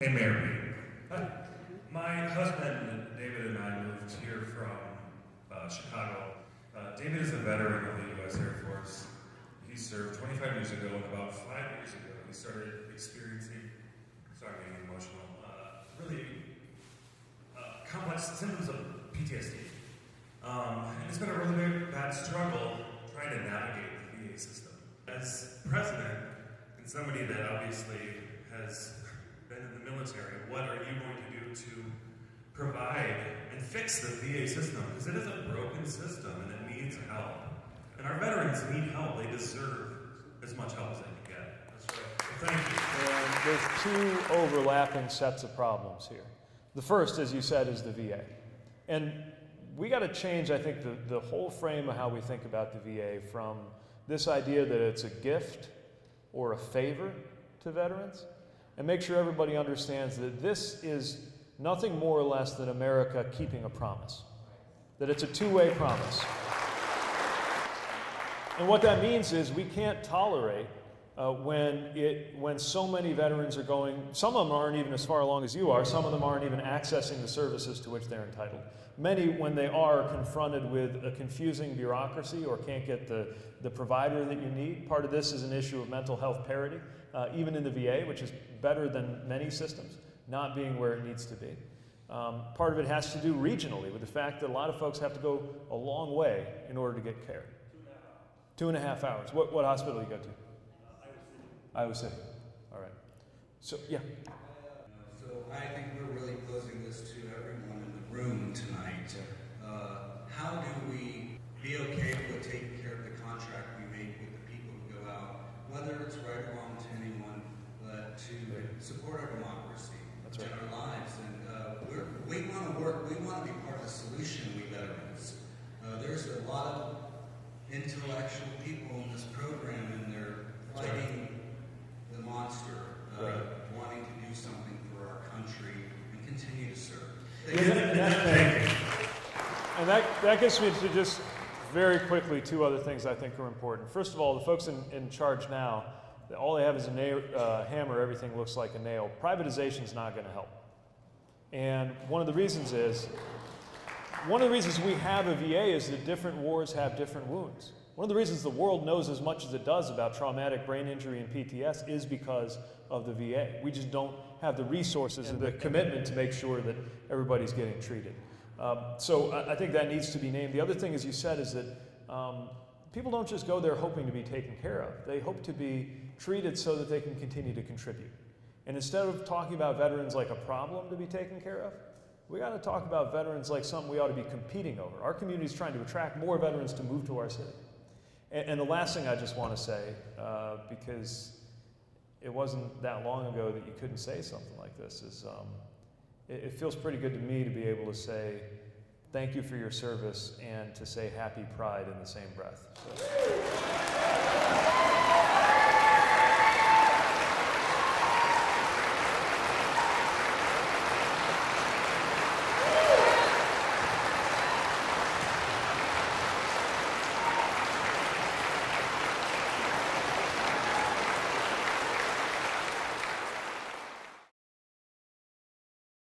Hey Mary. My husband David and I moved here from Chicago. David is a veteran of the U.S. Air Force. He served 25 years ago, and about 5 years ago he started experiencing, sorry I'm getting emotional, really complex symptoms of PTSD. And it's been a really bad struggle trying to navigate the VA system. As president, and somebody that obviously has been in the military, what are you going to do to provide and fix the VA system? Because it is a broken system and it needs help. And our veterans need help. They deserve as much help as they can get. That's right. Thank you. And there's two overlapping sets of problems here. The first, as you said, is the VA. And we got to change, I think, the whole frame of how we think about the VA from this idea that it's a gift or a favor to veterans, and make sure everybody understands that this is nothing more or less than America keeping a promise, that it's a two-way promise. And what that means is we can't tolerate when so many veterans are going, some of them aren't even as far along as you are, some of them aren't even accessing the services to which they're entitled. Many, when they are confronted with a confusing bureaucracy or can't get the provider that you need, part of this is an issue of mental health parity, even in the VA, which is better than many systems, not being where it needs to be. Part of it has to do regionally with the fact that a lot of folks have to go a long way in order to get care. 2.5 hours. What hospital do you go to? Iowa City. All right. So, yeah. So I think we're really posing this to everyone in the room tonight. How do we be okay with taking care of the contract we make with the people who go out, whether it's right or wrong to anyone, but to support our democracy and our lives. And we want to work, we want to be part of the solution, we veterans. There's a lot of intellectual people in this program, and they're fighting the monster, wanting to do something for our country and continue to serve. And that gets me to just very quickly two other things I think are important. First of all, the folks in charge now, all they have is a hammer, everything looks like a nail. Privatization is not going to help. And one of the reasons we have a VA is that different wars have different wounds. One of the reasons the world knows as much as it does about traumatic brain injury and PTS is because of the VA. We just don't have the resources and the commitment to make sure that everybody's getting treated. So I think that needs to be named. The other thing, as you said, is that people don't just go there hoping to be taken care of. They hope to be treated so that they can continue to contribute. And instead of talking about veterans like a problem to be taken care of, we got to talk about veterans like something we ought to be competing over. Our community is trying to attract more veterans to move to our city. And the last thing I just want to say, because it wasn't that long ago that you couldn't say something like this, is it feels pretty good to me to be able to say thank you for your service and to say happy pride in the same breath. So.